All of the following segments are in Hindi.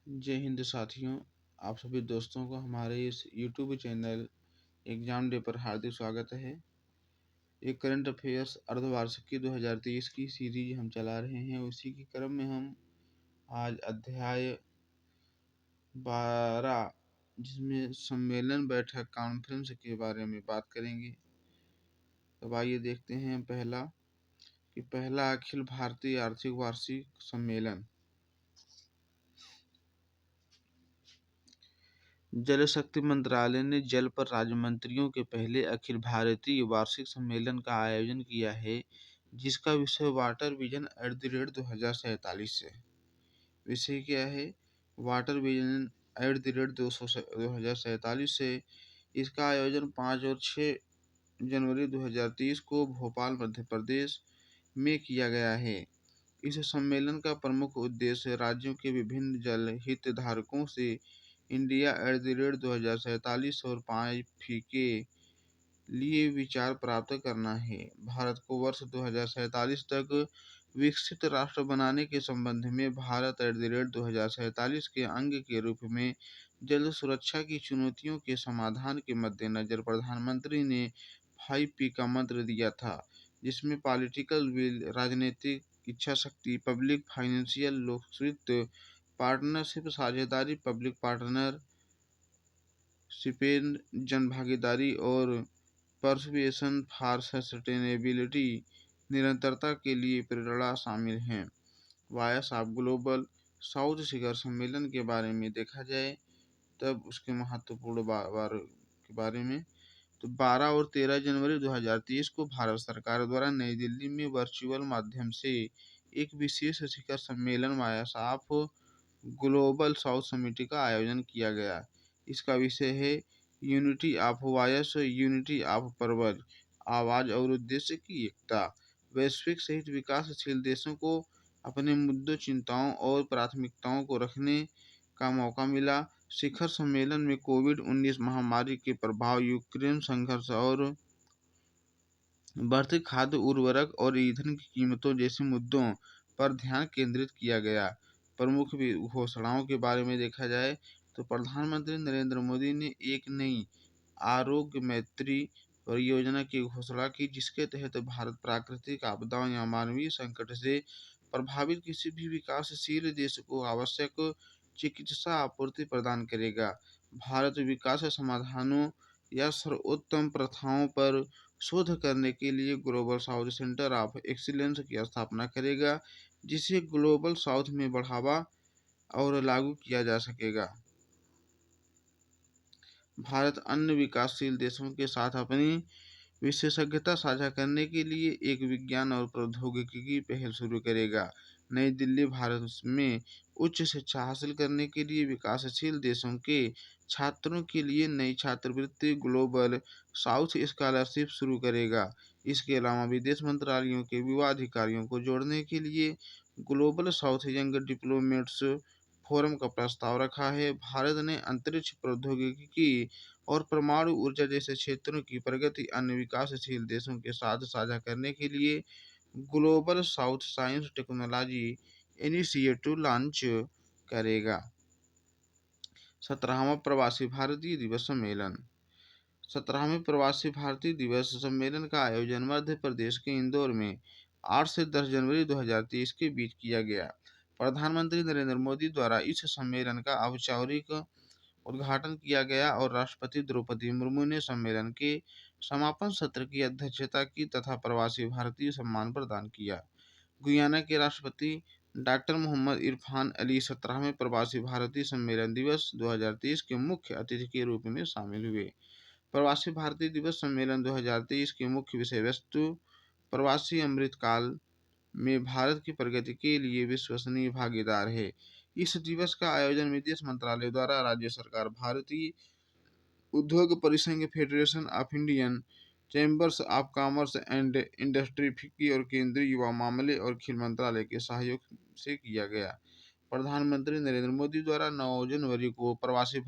जय हिंद साथियों। आप सभी दोस्तों को हमारे इस यूट्यूब चैनल एग्जाम डे पर हार्दिक स्वागत है। एक करंट अफेयर्स अर्धवार्षिकी 2023 की सीरीज हम चला रहे हैं। उसी के क्रम में हम आज अध्याय 12 जिसमें सम्मेलन बैठक कॉन्फ्रेंस के बारे में बात करेंगे। तो आइए देखते हैं पहला अखिल भारतीय आर्थिक वार्षिक सम्मेलन। जल शक्ति मंत्रालय ने जल पर राज्य मंत्रियों के पहले अखिल भारतीय वार्षिक सम्मेलन का आयोजन किया है, जिसका विषय वाटर विजन @2047 है। विषय क्या है? वाटर विजन @2047 से। इसका आयोजन 5 और 6 जनवरी 2023 को भोपाल मध्य प्रदेश में किया गया है। इस सम्मेलन का प्रमुख उद्देश्य राज्यों के विभिन्न जल हितधारकों से इंडिया @2047 और 5 के लिए विचार प्राप्त करना है। भारत को वर्ष 2047 तक विकसित राष्ट्र बनाने के संबंध में भारत @2047 के अंग के रूप में जल सुरक्षा की चुनौतियों के समाधान के मद्देनजर प्रधानमंत्री ने 5P का मंत्र दिया था, जिसमें पॉलिटिकल विल, राजनीतिक इच्छा शक्ति, पब्लिक फाइनेंशियल लोकस्वित्व, पार्टनरशिप साझेदारी, पब्लिक पार्टनरशिप, जनभागीदारी और परसुएशन फॉर सस्टेनेबिलिटी, निरंतरता के लिए प्रेरणा शामिल हैं। वायस ऑफ ग्लोबल साउथ शिखर सम्मेलन के बारे में देखा जाए तब उसके महत्वपूर्ण के बारे में, तो 12 और 13 जनवरी 2023 को भारत सरकार द्वारा नई दिल्ली में वर्चुअल माध्यम से एक विशेष शिखर सम्मेलन Voice of Global South Summit का आयोजन किया गया। इसका विषय है unity of voice, unity of purpose, आवाज और उद्देश्य की एकता। वैश्विक सहित विकासशील देशों को अपने मुद्दों, चिंताओं और प्राथमिकताओं को रखने का मौका मिला। शिखर सम्मेलन में कोविड-19 महामारी के प्रभाव, यूक्रेन संघर्ष और बढ़ती खाद्य, उर्वरक और ईंधन की कीमतों जैसे मुद्दों पर ध्यान केंद्रित किया गया। प्रमुख घोषणाओं के बारे में देखा जाए तो प्रधानमंत्री नरेंद्र मोदी ने एक नई आरोग्य मैत्री परियोजना की घोषणा की, जिसके तहत भारत प्राकृतिक आपदाओं या मानवीय संकट से प्रभावित किसी भी विकासशील देश को आवश्यक चिकित्सा आपूर्ति प्रदान करेगा। भारत विकास समाधानों या सर्वोत्तम प्रथाओं पर शोध करने के लिए global south centre of excellence की स्थापना करेगा, जिसे ग्लोबल साउथ में बढ़ावा और लागू किया जा सकेगा। भारत अन्य विकासशील देशों के साथ अपनी विशेषज्ञता साझा करने के लिए एक विज्ञान और प्रौद्योगिकी की पहल शुरू करेगा। नई दिल्ली, भारत में उच्च शिक्षा हासिल करने के लिए विकासशील देशों के छात्रों के लिए नई छात्रवृत्ति ग्लोबल साउथ स्कॉलरशिप शुरू करेगा। इसके अलावा विदेश मंत्रालयों के युवा अधिकारियों को जोड़ने के लिए global south young diplomats forum का प्रस्ताव रखा है। भारत ने अंतरिक्ष प्रौद्योगिकी और परमाणु ऊर्जा जैसे क्षेत्रों की प्रगति अन्य विकासशील देशों के साथ साझा करने के लिए global south science technology initiative launch करेगा। 17वां प्रवासी भारतीय दिवस सम्मेलन। 17वें प्रवासी भारतीय दिवस सम्मेलन का आयोजन मध्य प्रदेश के इंदौर में 8 से 10 जनवरी 2023 के बीच किया गया। प्रधानमंत्री नरेंद्र मोदी द्वारा इस सम्मेलन का औपचारिक उद्घाटन किया गया और राष्ट्रपति द्रौपदी मुर्मू ने सम्मेलन के समापन सत्र की अध्यक्षता की तथा प्रवासी भारतीय सम्मान प्रदान किया। गुयाना के राष्ट्रपति डॉक्टर मोहम्मद इरफान अली 17वें प्रवासी भारतीय सम्मेलन दिवस 2023 के मुख्य अतिथि के रूप में शामिल हुए। प्रवासी भारतीय दिवस सम्मेलन 2023 की मुख्य विषय वस्तु प्रवासी अमृतकाल में भारत की प्रगति के लिए विश्वसनीय भागीदार है। इस दिवस का आयोजन विदेश मंत्रालय द्वारा राज्य सरकार, भारतीय उद्योग परिसंघ, federation of Indian chambers of commerce and industry, FICCI और केंद्रीय युवा मामले और खेल मंत्रालय के सहयोग से किया गया। प्रधानमंत्री नरेंद्र मोदी द्वारा 9 जनवरी को प्रवासी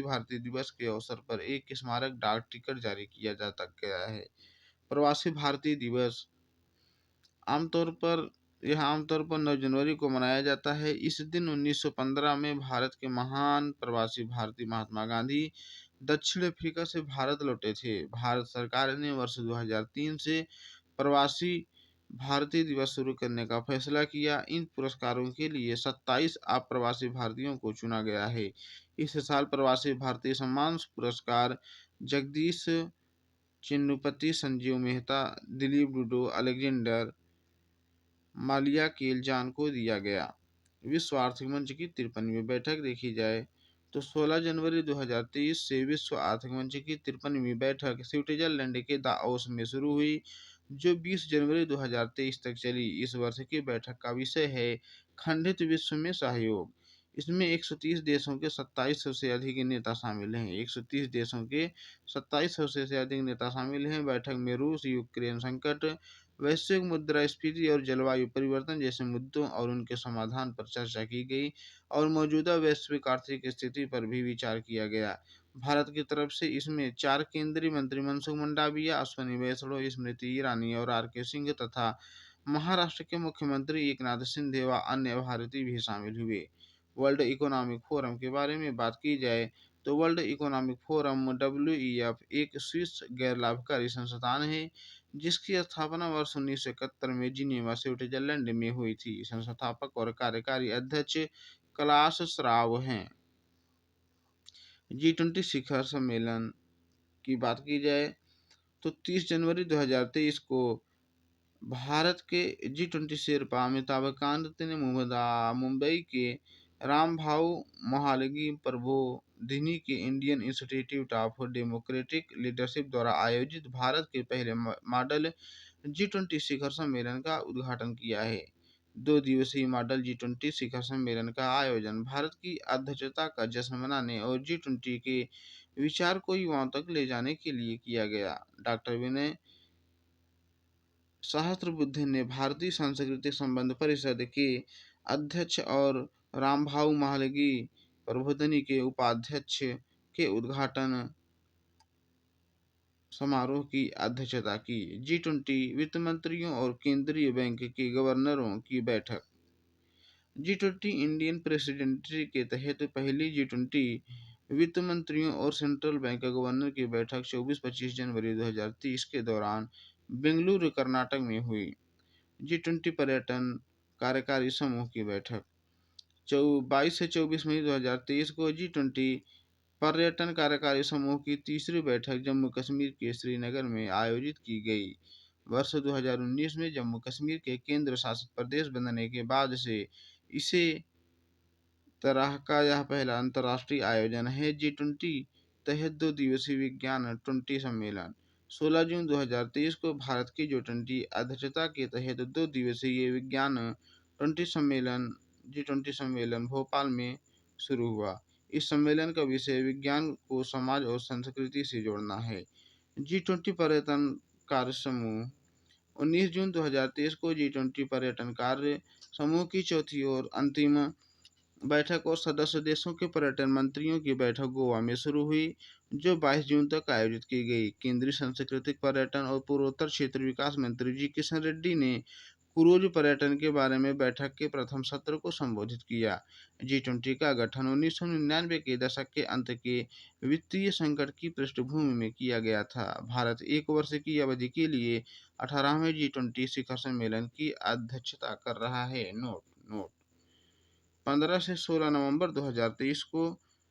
भारतीय दिवस के अवसर पर एक स्मारक डाक टिकट जारी किया जाता गया है। प्रवासी भारतीय दिवस आमतौर पर यह आमतौर पर 9 जनवरी को मनाया जाता है। इस दिन 1915 में भारत के महान प्रवासी भारतीय महात्मा गांधी दक्षिण अफ्रीका से भारत लौटे थे। भारत सरकार ने वर्ष 2003 से प्रवासी भारतीय दिवस शुरू करने का फैसला किया। इन पुरस्कारों के लिए 27 अप्रवासी भारतीयों को चुना गया है। इस साल प्रवासी भारतीय सम्मान पुरस्कार जगदीश चिन्नुपति, संजीव मेहता, दिलीप डुडू, अलेक्जेंडर मालिया केलजान को दिया गया। विश्व आर्थिक मंच की 53वीं बैठक देखी जाए तो 16 जनवरी 2023 से विश्व आर्थिक मंच की 53वीं बैठक स्विट्जरलैंड के दाओस में शुरू हुई, जो 20 जनवरी 2023 तक चली। इस वर्ष की बैठक का विषय है खंडित विश्व में सहयोग। इसमें 130 देशों के 2700 से अधिक नेता शामिल हैं। 130 देशों के 2700 से अधिक नेता शामिल हैं। बैठक में रूस, यूक्रेन संकट, वैश्विक मुद्रास्फीति और जलवायु परिवर्तन जैसे मुद्दों और उनके समाधान पर चर्चा की गई और मौजूदा वैश्विक आर्थिक स्थिति पर भी विचार किया गया। भारत की तरफ से इसमें 4 केंद्रीय मंत्री मनसुख मंडाविया, अश्विनी वैष्णव, स्मृति ईरानी और आर.के. सिंह तथा महाराष्ट्र के मुख्यमंत्री एकनाथ शिंदे व अन्य भारतीय भी शामिल हुए। वर्ल्ड इकोनॉमिक फोरम के बारे में बात की जाए तो वर्ल्ड इकोनॉमिक फोरम WEF एक स्विस गैर लाभकारी संस्थान है, जिसकी स्थापना वर्ष 1971 में जिनेवा, स्विट्जरलैंड में हुई थी। संस्थापक और कार्यकारी अध्यक्ष क्लास श्वाब हैं। G20 शिखर सम्मेलन की बात की जाए तो 30 जनवरी 2023 को भारत के G20 शेरपा अमिताभ कांत ने मुंबई के रामभाऊ मोहल्लगी प्रबोधिनी के Indian institute of democratic leadership द्वारा आयोजित भारत के पहले मॉडल G20 शिखर सम्मेलन का उद्घाटन किया है। 2 दिवसीय मॉडल G20 शिखर सम्मेलन का आयोजन भारत की अध्यक्षता का जश्न मनाने और G20 के विचार को युवाओं तक ले जाने के लिए किया गया। डॉक्टर विनय सहस्त्रबुद्धे ने भारतीय सांस्कृतिक संबंध परिषद के अध्यक्ष और रामभाऊ मोहल्लगी प्रबोधिनी के उपाध्यक्ष के उद्घाटन समारोह की अध्यक्षता की। G20 वित्त मंत्रियों और केंद्रीय बैंक के गवर्नरों की बैठक। G20 इंडियन प्रेसिडेंसी के तहत पहली G20 वित्त मंत्रियों और सेंट्रल बैंक गवर्नर की बैठक 24-25 जनवरी 2030 के दौरान बेंगलुरु, कर्नाटक में हुई। G20 पर्यटन कार्यकारी समूह की बैठक 22 से 24 मई 2023 को G20 पर्यटन कार्यकारी समूह की तीसरी बैठक जम्मू कश्मीर के श्रीनगर में आयोजित की गई। वर्ष 2019 में जम्मू कश्मीर के केंद्र शासित प्रदेश बनने के बाद से इसे तरह का यह पहला अंतर्राष्ट्रीय आयोजन है। G20 तहत 2 दिवसीय विज्ञान 20 सम्मेलन 16 जून 2023 को भारत की G20 अध्यक्षता के तहत 2 दिवसीय विज्ञान 20 सम्मेलन G20 सम्मेलन भोपाल में शुरू हुआ। इस सम्मेलन का विषय विज्ञान को समाज और संस्कृति से जोड़ना है। G20 पर्यटन कार्य समूह 19 जून 2023 को G20 पर्यटन कार्य समूह की चौथी और अंतिम बैठक और सदस्य देशों के पर्यटन मंत्रियों की बैठक गोवा में शुरू हुई, जो 22 जून तक आयोजित की गई। केंद्रीय सांस्कृतिक पर्यटन और पूर्वोत्तर क्षेत्र विकास मंत्री जी किशन रेड्डी ने क्रूज पर्यटन के बारे में बैठक के प्रथम सत्र को संबोधित किया। G20 का गठन 1999 के दशक के अंत के वित्तीय संकट की पृष्ठभूमि में किया गया था। भारत 1 वर्ष की अवधि के लिए 18वें G20 शिखर सम्मेलन की अध्यक्षता कर रहा है। नोट 15 से 16 नवंबर 2023 को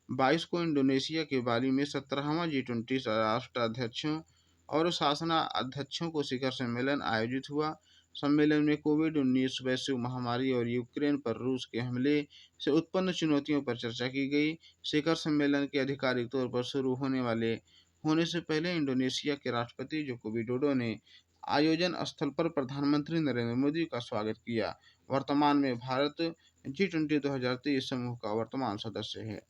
22 को इंडोनेशिया के बाली में 17वां G20 राष्ट्राध्यक्षों और शासनाध्यक्षों को शिखर सम्मेलन आयोजित हुआ। सम्मेलन में कोविड-19 वैश्विक महामारी और यूक्रेन पर रूस के हमले से उत्पन्न चुनौतियों पर चर्चा की गई। शिखर सम्मेलन के आधिकारिक तौर पर शुरू होने से पहले इंडोनेशिया के राष्ट्रपति जोको विडोडो ने आयोजन स्थल पर प्रधानमंत्री नरेंद्र मोदी का स्वागत किया। वर्तमान में भारत G20 2023 समूह का वर्तमान सदस्य है।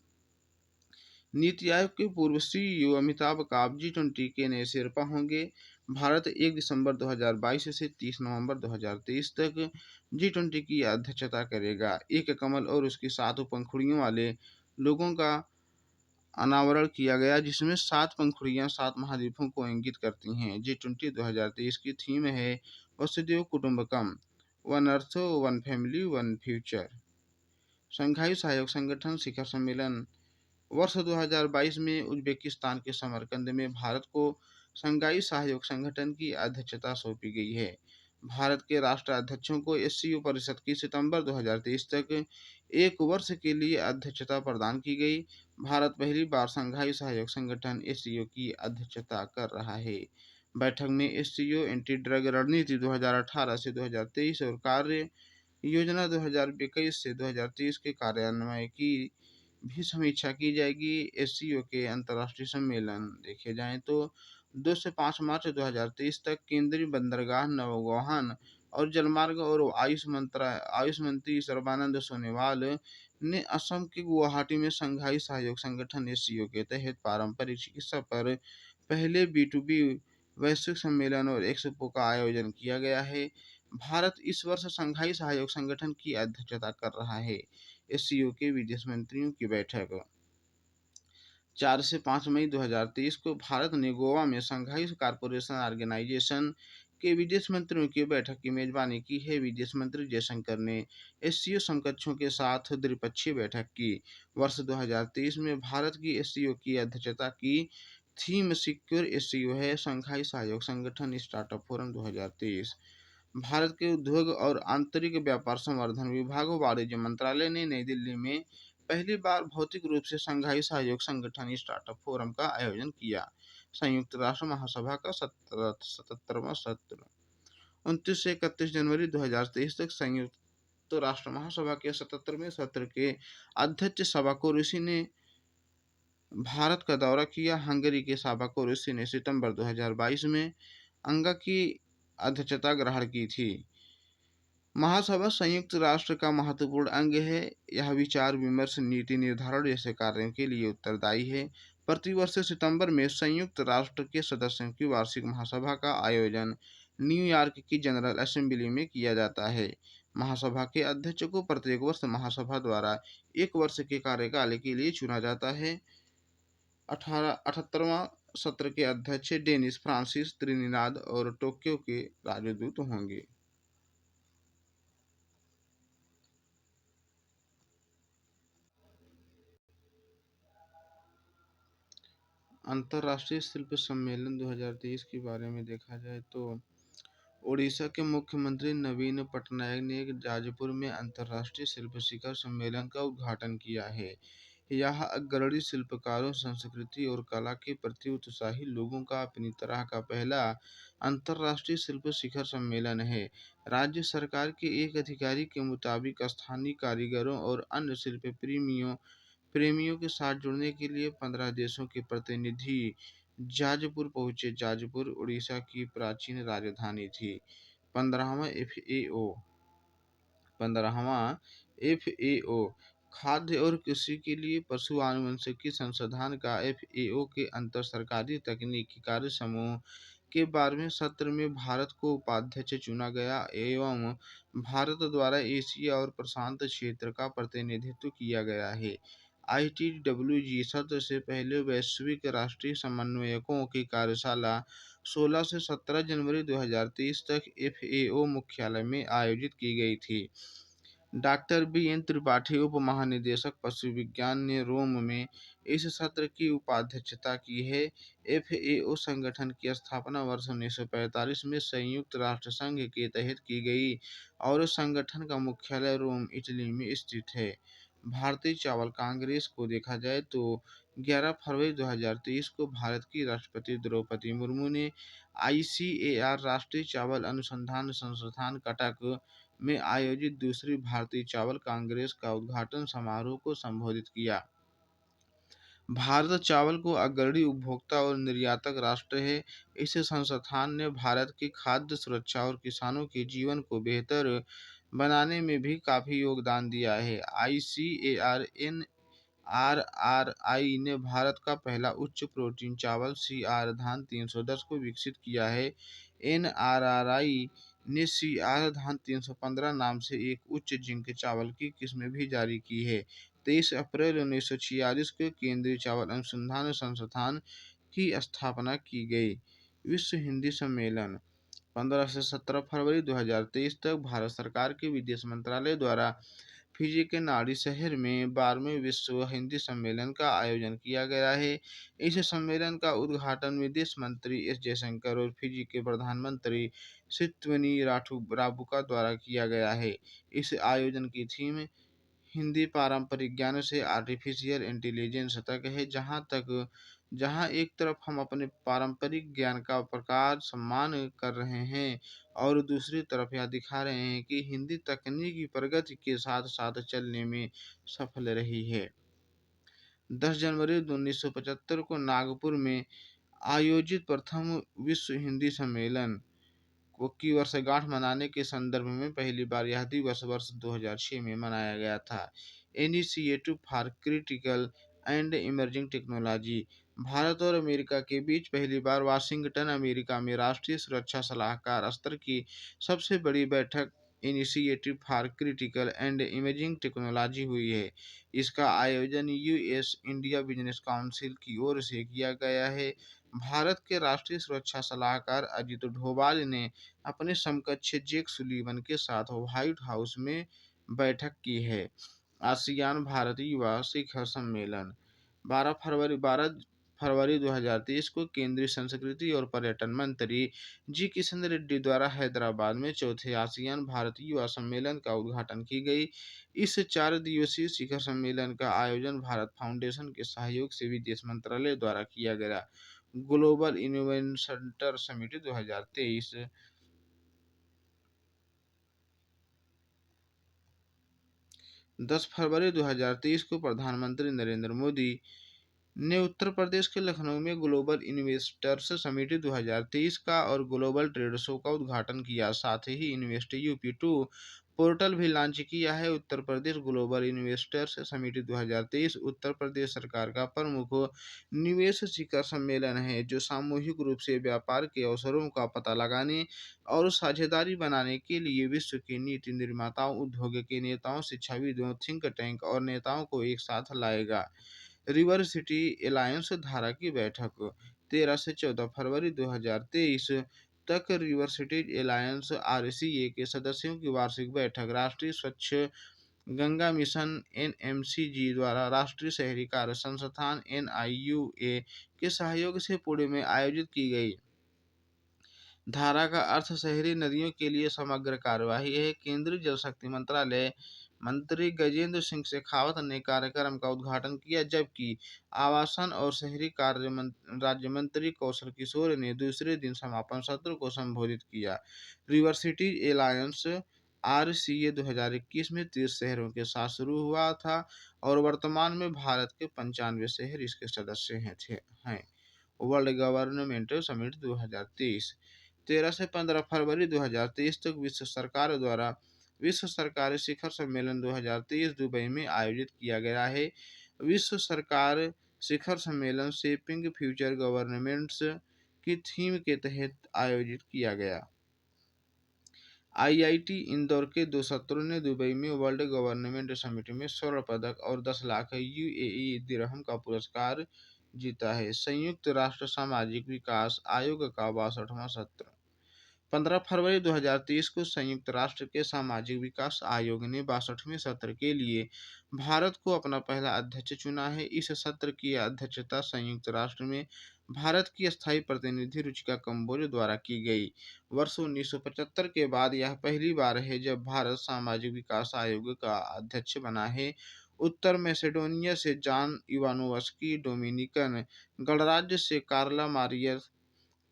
नीति आयोग के पूर्व CEO अमिताभ कांत G20 के नए शेरपा होंगे। भारत 1 दिसंबर 2022 से 30 नवंबर 2023 तक G20 की अध्यक्षता करेगा। एक कमल और उसकी 7 पंखुड़ियों वाले लोगों का अनावरण किया गया, जिसमें 7 पंखुड़ियां 7 महाद्वीपों को इंगित करती हैं। G20 2023 की थीम है वसुधैव कुटुंबकम। One earth, one family, one future. Shanghai सहयोग संगठन शिखर सम्मेलन। वर्ष 2022 में उज्बेकिस्तान के समरकंद में भारत को शंघाई सहयोग संगठन की अध्यक्षता सौंपी गई है। भारत के राष्ट्राध्यक्षों को एससीओ परिषद की सितंबर 2023 तक एक वर्ष के लिए अध्यक्षता प्रदान की गई। भारत पहली बार शंघाई सहयोग संगठन एससीओ की अध्यक्षता कर रहा है। बैठक में एससीओ एंटी ड्रग रणनीति 2018 से 2023 और कार्य योजना 2021 से 2030 के कार्यान्वयन की भी समीक्षा की जाएगी। एससीओ के अंतर्राष्ट्रीय सम्मेलन देखे जाएं तो 2 से 5 मार्च 2023 तक केंद्रीय बंदरगाह, नौवहन और जलमार्ग और आयुष मंत्री सर्बानंद सोनोवाल ने असम के गुवाहाटी में शंघाई सहयोग संगठन एससीओ के तहत पारंपरिक चिकित्सा पर पहले बी2बी वैश्विक सम्मेलन और एक्सपो का आयोजन किया गया है। भारत इस वर्ष शंघाई सहयोग संगठन की अध्यक्षता कर रहा है। एससीओ के विदेश मंत्रियों की बैठक 4 से 5 मई 2023 को भारत ने गोवा में शंघाई कॉरपोरेशन ऑर्गेनाइजेशन के विदेश मंत्रियों की बैठक की मेजबानी की है। विदेश मंत्री जयशंकर ने एससीओ समकक्षों के साथ द्विपक्षीय बैठक की। वर्ष 2023 में भारत की एससीओ की अध्यक्षता की थीम सिक्योर एससीओ है। शंघाई सहयोग संगठन स्टार्टअप फोरम 2023। भारत के उद्योग और आंतरिक व्यापार संवर्धन विभाग वाणिज्य मंत्रालय ने नई दिल्ली में पहली बार भौतिक रूप से शंघाई सहयोग संगठन स्टार्टअप फोरम का आयोजन किया। संयुक्त राष्ट्र महासभा का 77वां सत्र 29 से 31 जनवरी 2023 तक संयुक्त राष्ट्र महासभा के 77वें सत्र के अध्यक्ष साबाको ऋषि ने भारत का दौरा किया। हंगरी के साबाको ऋषि ने सितंबर 2022 में अंगा की अध्यक्षता ग्रहण की थी। महासभा संयुक्त राष्ट्र का महत्वपूर्ण अंग है। यह विचार विमर्श, नीति निर्धारण जैसे कार्यों के लिए उत्तरदायी है। प्रतिवर्ष सितंबर में संयुक्त राष्ट्र के सदस्यों की वार्षिक महासभा का आयोजन न्यूयॉर्क की जनरल असेंबली में किया जाता है। महासभा के अध्यक्ष को प्रत्येक वर्ष महासभा द्वारा एक वर्ष के कार्यकाल के लिए चुना जाता है। 78वां सत्र के अध्यक्ष डेनिस फ्रांसिस त्रिनिदाद और टोक्यो के राजदूत होंगे। अंतर्राष्ट्रीय शिल्प सम्मेलन 2023 के बारे में देखा जाए तो ओडिशा के मुख्यमंत्री नवीन पटनायक ने जाजपुर में अंतर्राष्ट्रीय शिल्प शिखर सम्मेलन का उद्घाटन किया है। यह अग्रणी शिल्पकारों, संस्कृति और कला के प्रति उत्साही लोगों का अपनी तरह का पहला अंतर्राष्ट्रीय शिल्प शिखर सम्मेलन है। राज्य सरकार के एक अधिकारी के मुताबिक स्थानीय कारीगरों और अन्य शिल्प प्रेमियों के साथ जुड़ने के लिए 15 देशों के प्रतिनिधि जाजपुर पहुंचे। जाजपुर उड़ीसा की प्राचीन राजधानी थी। 15वां एफएओ खाद्य और कृषि के लिए पशु आनुवंशिकी संशोधन का एफएओ के अंतर सरकारी तकनीकी कार्य समूह के 12वें सत्र में भारत को उपाध्यक्ष चुना गया एवं भारत द्वारा एशिया और प्रशांत क्षेत्र का प्रतिनिधित्व किया गया है। आईटीडब्ल्यूजी सत्र से पहले वैश्विक राष्ट्रीय समन्वयकों की कार्यशाला 16 से 17 जनवरी 2023 तक एफएओ मुख्यालय में आयोजित की गई थी। Doctor BN. त्रिपाठी, उप महानिदेशक पशु विज्ञान, ने रोम में इस सत्र की उपाध्यक्षता की है। एफएओ संगठन की स्थापना वर्ष 1945 में संयुक्त राष्ट्र संघ के तहत की गई और संगठन का मुख्यालय रोम, इटली में स्थित है। भारतीय चावल कांग्रेस को देखा जाए तो 11 फरवरी 2023 को भारत की राष्ट्रपति द्रौपदी मुर्मू ने आईसीएआर राष्ट्रीय चावल अनुसंधान संस्थान कटक में आयोजित दूसरी भारतीय चावल कांग्रेस का उद्घाटन समारोह को संबोधित किया। भारत चावल को अग्रणी उपभोक्ता और निर्यातक राष्ट्र है। इस संस्थान ने भारत की खाद्य सुरक्षा और किसानों के जीवन को बेहतर बनाने में भी काफी योगदान दिया है। आईसीएआर एनआरआरआई ने भारत का पहला उच्च प्रोटीन चावल सीआर धान 310 को विकसित किया है। एनआरआरआई ने सीआर धान 315 नाम से एक उच्च जिंक चावल की किस्म भी जारी की है। 23 अप्रैल 1946 को केंद्रीय चावल अनुसंधान संस्थान की स्थापना की गई। विश्व हिंदी सम्मेलन 15 से 17 फरवरी 2023 तक भारत सरकार के विदेश मंत्रालय द्वारा फिजी के नाड़ी शहर में 12वें विश्व हिंदी सम्मेलन का आयोजन किया गया है। इस सम्मेलन का उद्घाटन विदेश मंत्री एस जयशंकर और फिजी के प्रधानमंत्री सित्वनी राबुका द्वारा किया गया है। इस आयोजन की थीम हिंदी पारंपरिक ज्ञान से आर्टिफिशियल इंटेलिजेंस तक है, जहां एक तरफ हम अपने पारंपरिक ज्ञान का प्रकार सम्मान कर रहे हैं और दूसरी तरफ यह दिखा रहे हैं कि हिंदी तकनीकी प्रगति के साथ साथ चलने में सफल रही है। 10 जनवरी 1975 को नागपुर में आयोजित प्रथम विश्व हिंदी सम्मेलन की वर्षगांठ मनाने के संदर्भ में पहली बार यह दिवस वर्ष 2006 में मनाया गया था। Initiative for critical and emerging technology. Bharat और अमेरिका के बीच पहली बार वाशिंगटन, अमेरिका में राष्ट्रीय सुरक्षा सलाहकार स्तर की सबसे बड़ी बैठक initiative for critical and imaging technology हुई है। इसका आयोजन यूएस इंडिया बिजनेस काउंसिल की ओर से किया गया है। भारत के राष्ट्रीय सुरक्षा सलाहकार अजित डोभाल ने अपने समकक्ष जेक सुलीवन के साथ व्हाइट हाउस में बैठक की है। आसियान भारत युवा शिखर सम्मेलन 12 फरवरी 2023 को केंद्रीय संस्कृति और पर्यटन मंत्री जी किशन रेड्डी द्वारा हैदराबाद में चौथे आसियान भारत युवा सम्मेलन का उद्घाटन की गई। इस 4 दिवसीय शिखर सम्मेलन का आयोजन भारत फाउंडेशन के सहयोग से विदेश मंत्रालय द्वारा किया गया। Global innovation centre summit 2023। 10 फरवरी 2023 को प्रधानमंत्री नरेंद्र मोदी ने उत्तर प्रदेश के लखनऊ में ग्लोबल इन्वेस्टर्स समिट 2023 का और ग्लोबल ट्रेड शो का उद्घाटन किया। साथ ही इन्वेस्ट यूपी टू पोर्टल भी लॉन्च किया है। Uttar Pradesh global investors summit 2023 Uttar Pradesh सरकार का प्रमुख निवेश शिखर सम्मेलन है, जो सामूहिक रूप से व्यापार के अवसरों का पता लगाने और साझेदारी बनाने के लिए विश्व के नीति निर्माताओं, उद्योग के नेताओं, शिक्षाविदों, थिंक टैंक और नेताओं को एक साथ लाएगा। रिवर सिटी एलायंस धारा की बैठक 13 से 14 फरवरी 2023 तक रिवर सिटी एलायंस आरसीए के सदस्यों की वार्षिक बैठक राष्ट्रीय स्वच्छ गंगा मिशन एनएमसीजी द्वारा राष्ट्रीय शहरी कार्य संस्थान एनआईयूए के सहयोग से पुणे में आयोजित की गई। धारा का अर्थ शहरी नदियों के लिए समग्र कार्यवाही है। केंद्रीय जल शक्ति मंत्रालय मंत्री गजेंद्र सिंह शेखावत ने कार्यक्रम का उद्घाटन किया, जबकि आवासन और शहरी कार्य राज्य मंत्री कौशल किशोर ने दूसरे दिन समापन सत्र को संबोधित किया। रिवर सिटी एलायंस आरसीए 2021 में 30 शहरों के साथ शुरू हुआ था और वर्तमान में भारत के 95 शहर इसके सदस्य हैं। वर्ल्ड गवर्नमेंट समिट 2023 13 से 15 फरवरी 2023 तक विश्व सरकारी शिखर सम्मेलन 2023 दुबई में आयोजित किया गया है। विश्व सरकार शिखर सम्मेलन शेपिंग फ्यूचर गवर्नमेंट्स की थीम के तहत आयोजित किया गया। आईआईटी इंदौर के 2 छात्रों ने दुबई में वर्ल्ड गवर्नमेंट समिट में स्वर्ण पदक और 10 लाख यूएई दिरहम का पुरस्कार जीता है। संयुक्त राष्ट्र सामाजिक विकास आयोग का 62वां सत्र 15 फरवरी 2023 को संयुक्त राष्ट्र के सामाजिक विकास आयोग ने 62वें सत्र के लिए भारत को अपना पहला अध्यक्ष चुना है। इस सत्र की अध्यक्षता संयुक्त राष्ट्र में भारत की स्थायी प्रतिनिधि रुचिका कंबोज द्वारा की गई। वर्ष 1975 के बाद यह पहली बार है जब भारत सामाजिक विकास आयोग का अध्यक्ष बना है। उत्तर मैसेडोनिया से जॉन इवानोवस्की, डोमिनिकन गणराज्य से कार्ला मारिया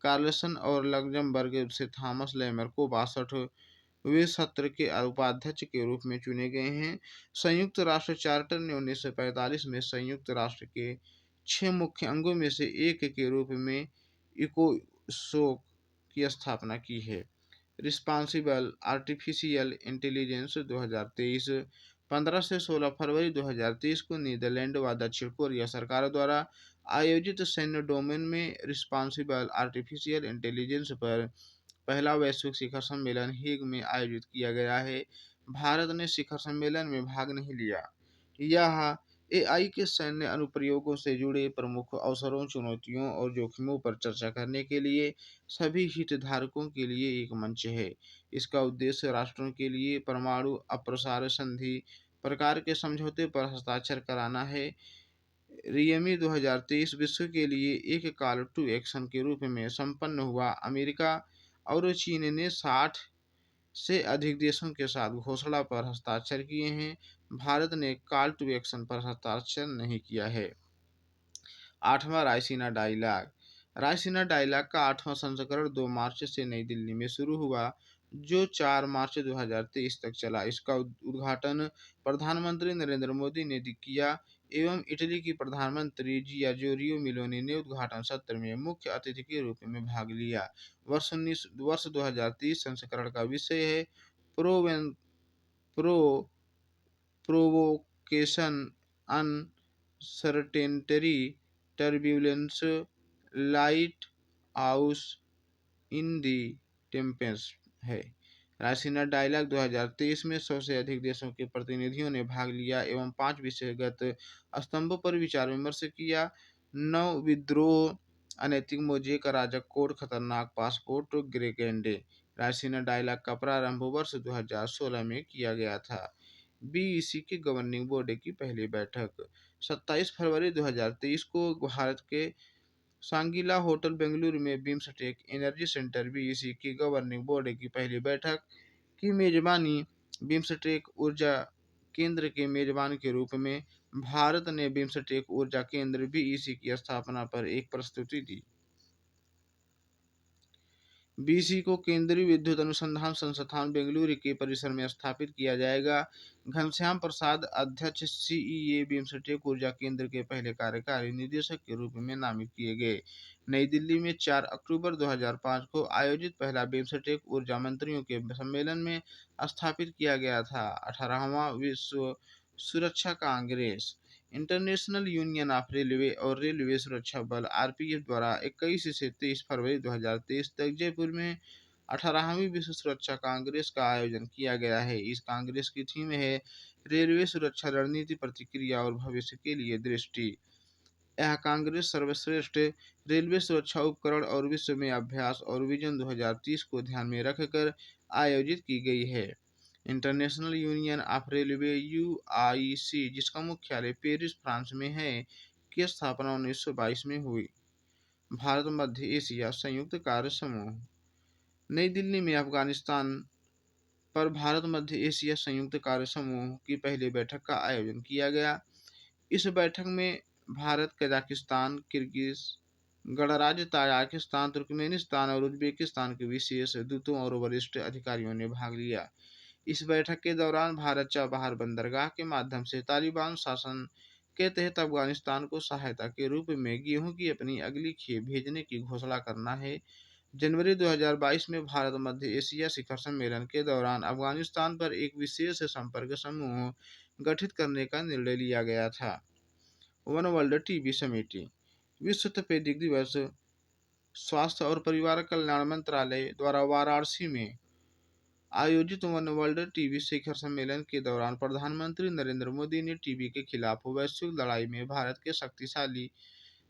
कार्लसन और लग्जमबर्ग से थॉमस लेमर को 62वें सत्र के उपाध्यक्ष के रूप में चुने गए हैं। संयुक्त राष्ट्र चार्टर ने 1945 में संयुक्त राष्ट्र के 6 मुख्य अंगों में से एक के रूप में इकोसोक की स्थापना की है। रिस्पॉन्सिबल आर्टिफिशियल इंटेलिजेंस 2023 15 से 16 फरवरी 2023 को नीदरलैंड व दक्षिण कोरिया सरकार द्वारा आयोजित सैन्य डोमेन में रिस्पॉन्सिबल आर्टिफिशियल इंटेलिजेंस पर पहला वैश्विक शिखर सम्मेलन हेग में आयोजित किया गया है। भारत ने शिखर सम्मेलन में भाग नहीं लिया। यह एआई के सैन्य अनुप्रयोगों से जुड़े प्रमुख अवसरों, चुनौतियों और जोखिमों पर चर्चा करने के लिए सभी हितधारकों के लिए एक मंच है। इसका उद्देश्य राष्ट्रों के लिए परमाणु अप्रसार संधि प्रकार के समझौते पर हस्ताक्षर कराना है। रियमी 2023 विश्व के लिए एक कॉल टू एक्शन के रूप में संपन्न हुआ। अमेरिका और चीन ने 60 से अधिक देशों के साथ घोषणा पर हस्ताक्षर किए हैं। भारत ने कॉल टू एक्शन पर हस्ताक्षर नहीं किया है। आठवां रायसीना डायलॉग। रायसीना डायलॉग का 8वां संस्करण 2 मार्च से नई दिल्ली में शुरू हुआ, जो 4 मार्च 2023 तक चला। इसका उद्घाटन प्रधानमंत्री नरेंद्र मोदी ने किया एवं इटली की प्रधानमंत्री जियोर्जिया मेलोनी ने उद्घाटन सत्र में मुख्य अतिथि के रूप में भाग लिया। वर्ष 2030 संस्करण का विषय है proven pro provocation, uncertainty, turbulence, light house in the Tempest है। रायसीना डायलॉग 2023 में 100 से अधिक देशों के प्रतिनिधियों ने भाग लिया एवं 5 विषयगत स्तंभों पर विचार विमर्श किया। नव विद्रोह, अनैतिक मोज़ेक, अराजक कोड, खतरनाक पासपोर्ट, ग्रेगेंडे। रायसीना डायलॉग का प्रारंभ वर्ष 2016 में किया गया था। बीईसी की गवर्निंग बॉडी की पहली बैठक 27 फरवरी 2023 को भारत के सांगीला होटल बेंगलुरु में बिम्स्टेक एनर्जी सेंटर बीईसी की गवर्निंग बॉडी की पहली बैठक की मेजबानी। बिम्स्टेक ऊर्जा केंद्र के मेजबान के रूप में भारत ने बिम्स्टेक ऊर्जा केंद्र बीईसी की स्थापना पर एक प्रस्तुति दी। बीसी को केंद्रीय विद्युत अनुसंधान संस्थान बेंगलुरु के परिसर में स्थापित किया जाएगा। घनश्याम प्रसाद अध्यक्ष सीईए बिम्स्टेक ऊर्जा केंद्र के पहले कार्यकारी निदेशक के रूप में नामित किए गए। नई दिल्ली में 4 अक्टूबर 2005 को आयोजित पहला बिम्स्टेक ऊर्जा मंत्रियों के सम्मेलन में स्थापित किया गया था। 18वां विश्व सुरक्षा Congress. International union of railway और रेलवे सुरक्षा बल आरपीएफ द्वारा 21 से 23 फरवरी 2023 तक जयपुर में 18वीं विश्व सुरक्षा कांग्रेस का आयोजन किया गया है। इस कांग्रेस की थीम है रेलवे सुरक्षा रणनीति, प्रतिक्रिया और भविष्य के लिए दृष्टि। यह कांग्रेस सर्वश्रेष्ठ रेलवे सुरक्षा उपकरण और विश्व में अभ्यास और विजन 2030 को ध्यान में रखकर आयोजित की गई है। International union of railway UIC, जिसका मुख्यालय पेरिस फ्रांस में है, की स्थापना 1922 में हुई। भारत मध्य एशिया संयुक्त कार्य समूह। नई दिल्ली में अफगानिस्तान पर भारत मध्य एशिया संयुक्त कार्य समूह की पहली बैठक का आयोजन किया गया। इस बैठक में भारत, कजाकिस्तान, किर्गिज गणराज्य, ताजिकिस्तान, तुर्कमेनिस्तान और उज्बेकिस्तान के विशेष दूतों और वरिष्ठ अधिकारियों ने भाग लिया। इस बैठक के दौरान भारत चाबहार बंदरगाह के माध्यम से तालिबान शासन के तहत अफगानिस्तान को सहायता के रूप में गेहूं की अपनी अगली खेप भेजने की घोषणा करना है। जनवरी 2022 में भारत मध्य एशिया शिखर सम्मेलन के दौरान अफगानिस्तान पर एक विशेष संपर्क समूह गठित करने का निर्णय लिया गया था। वन वर्ल्ड टीबी समिति। विश्व तपेदिक दिवस। स्वास्थ्य और परिवार कल्याण मंत्रालय द्वारा वाराणसी में आयोजित वन वर्ल्ड टीबी शिखर सम्मेलन के दौरान प्रधानमंत्री नरेंद्र मोदी ने टीबी के खिलाफ वैश्विक लड़ाई में भारत के शक्तिशाली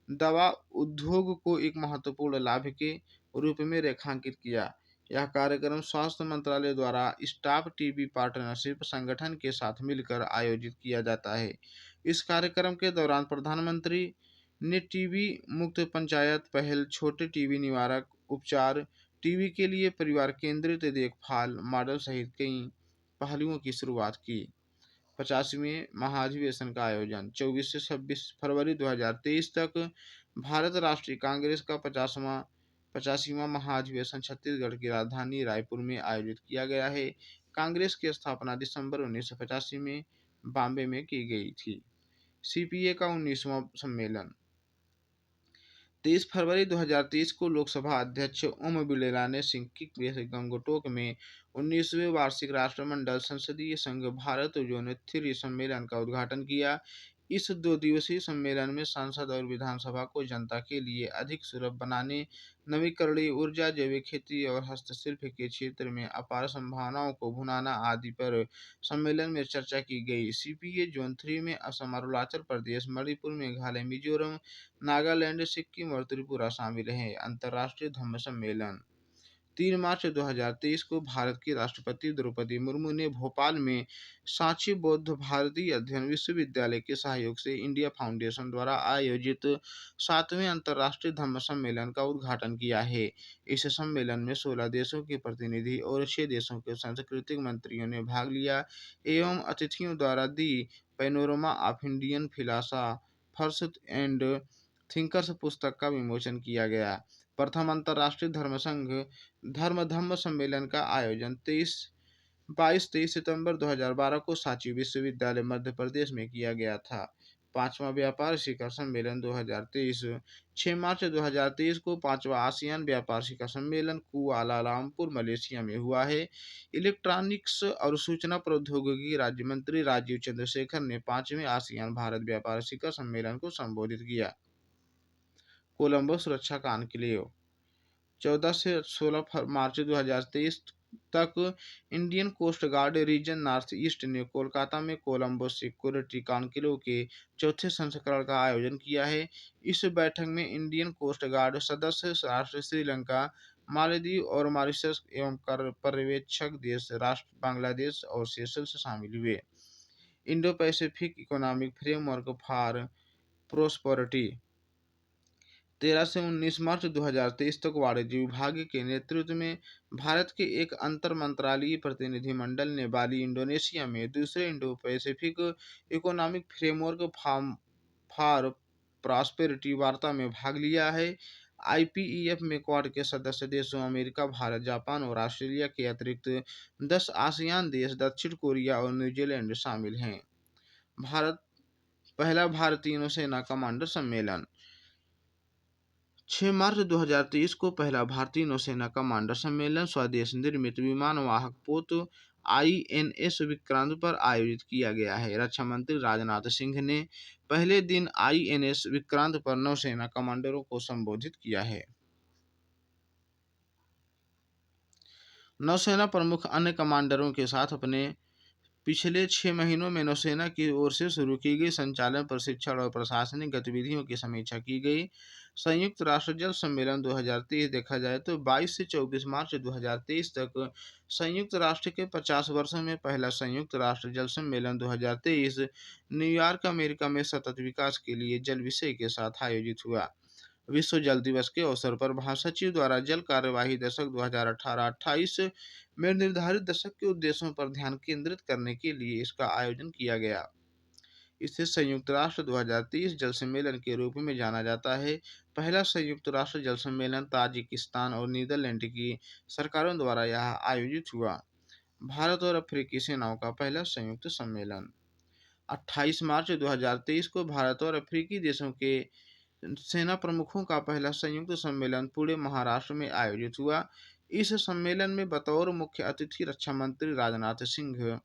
दवा उद्योग को एक महत्वपूर्ण लाभ के रूप में रेखांकित किया। यह कार्यक्रम स्वास्थ्य मंत्रालय द्वारा स्टॉप टीबी पार्टनरशिप संगठन के साथ मिलकर आयोजित किया जाता है। इस कार्यक्रम के दौरान प्रधानमंत्री ने टीबी मुक्त पंचायत पहल, छोटे टीबी निवारक उपचार, टीबी के लिए परिवार केंद्रित देखभाल मॉडल सहित कई पहलुओं की शुरुआत की। 50वें महाधिवेशन का आयोजन 24 से 26 फरवरी 2023 तक। भारत राष्ट्रीय कांग्रेस का 85वां महाधिवेशन छत्तीसगढ़ की राजधानी रायपुर में आयोजित किया गया है। कांग्रेस की स्थापना दिसंबर 1985 में बॉम्बे में की गई थी। सीपीए का 19वां सम्मेलन 23 फरवरी 2023 को लोकसभा अध्यक्ष ओम बिड़ला ने सिंकी गंगटोक में 19वें वार्षिक राष्ट्रमंडल संसदीय संघ भारत जोन 3 सम्मेलन का उद्घाटन किया। इस 2 दिवसीय सम्मेलन में संसद और विधानसभा को जनता के लिए अधिक सुलभ बनाने, नवीकरणीय ऊर्जा, जैविक खेती और हस्तशिल्प के क्षेत्र में अपार संभावनाओं को भुनाना आदि पर सम्मेलन में चर्चा की गई। सीपीए जोन 3 में असम, अरुणाचल प्रदेश, मणिपुर, मेघालय, मिजोरम, नागालैंड, सिक्किम और त्रिपुरा शामिल हैं। अंतर्राष्ट्रीय धम्म सम्मेलन 3 मार्च 2023 को भारत की राष्ट्रपति द्रौपदी मुर्मू ने भोपाल में सांची बौद्ध भारतीय अध्ययन विश्वविद्यालय के सहयोग से इंडिया फाउंडेशन द्वारा आयोजित 7वें अंतर्राष्ट्रीय धम्म सम्मेलन का उद्घाटन किया है। इस सम्मेलन में 16 देशों के प्रतिनिधि और 6 देशों के सांस्कृतिक मंत्रियों ने भाग लिया एवं अतिथियों द्वारा the panorama of Indian philosophers and thinkers पुस्तक का विमोचन किया गया। प्रथम अंतर्राष्ट्रीय धर्म संघ धर्म धम्म सम्मेलन का आयोजन 22-23 सितंबर 2012 को सांची विश्वविद्यालय मध्य प्रदेश में किया गया था। पांचवा व्यापार शिखर सम्मेलन 2023 6 मार्च 2023 को पांचवा आसियान व्यापार शिखर सम्मेलन कुआलालंपुर मलेशिया में हुआ है। इलेक्ट्रॉनिक्स और सूचना प्रौद्योगिकी राज्य मंत्री राजीव चंद्रशेखर ने पांचवें आसियान भारत व्यापार शिखर सम्मेलन को संबोधित किया। कोलंबो सुरक्षा कॉन्क्लेव 14 से 16 मार्च 2023 तक Indian Coast Guard Region North East ने कोलकाता में कोलंबो सिक्योरिटी कॉन्क्लेव के चौथे संस्करण का आयोजन किया है। इस बैठक में इंडियन कोस्ट गार्ड सदस्य राष्ट्र श्रीलंका, मालदीव और मॉरिशस एवं पर्यवेक्षक देश राष्ट्र बांग्लादेश और सेशल्स शामिल हुए। Indo Pacific economic framework for prosperity 13 से 19 मार्च 2023 तक वाणिज्य विभाग के नेतृत्व में भारत के एक अंतर मंत्रालयीय प्रतिनिधिमंडल ने बाली, इंडोनेशिया में दूसरे Indo Pacific economic framework for prosperity वार्ता में भाग लिया है। आईपीईएफ में क्वाड के सदस्य देशों अमेरिका, भारत, जापान और ऑस्ट्रेलिया के अतिरिक्त 10 आसियान देश, दक्षिण कोरिया और न्यूजीलैंड शामिल हैं। भारत पहला भारतीय नौसेना कमांडर सम्मेलन 6 मार्च 2023 को पहला भारतीय नौसेना कमांडर सम्मेलन स्वदेश निर्मित विमान वाहक पोत आईएनएस विक्रांत पर आयोजित किया गया है। रक्षा मंत्री राजनाथ सिंह ने पहले दिन आईएनएस विक्रांत पर नौसेना कमांडरों को संबोधित किया है। नौसेना प्रमुख अन्य कमांडरों के साथ अपने पिछले 6 महीनों में नौसेना की ओर से शुरू की गई संचालन, प्रशिक्षण और प्रशासनिक गतिविधियों की समीक्षा की गई। संयुक्त राष्ट्र जल सम्मेलन 2023 देखा जाए तो 22 से 24 मार्च 2023 तक संयुक्त राष्ट्र के 50 वर्षों में पहला संयुक्त राष्ट्र जल सम्मेलन 2023 न्यूयॉर्क, अमेरिका में सतत विकास के लिए जल विषय के साथ आयोजित हुआ। विश्व जल दिवस के अवसर पर महासचिव द्वारा जल कार्यवाही दशक 2018-28 में निर्धारित दशक के उद्देश्यों पर ध्यान केंद्रित करने के लिए इसका आयोजन किया गया। इसे संयुक्त राष्ट्र 2030 जल सम्मेलन के रूप में जाना जाता है। पहला संयुक्त राष्ट्र जल सम्मेलन ताजिकिस्तान और नीदरलैंड की सरकारों द्वारा यहाँ आयोजित हुआ। भारत और अफ्रीकी सेनाओं का पहला संयुक्त सम्मेलन 28 मार्च 2023 को भारत और अफ्रीकी देशों के सेना प्रमुखों का पहला संयुक्त सम्मेलन पुणे, महाराष्ट्र में आयोजित हुआ। इस सम्मेलन में बतौर मुख्य अतिथि रक्षा मंत्री राजनाथ सिंह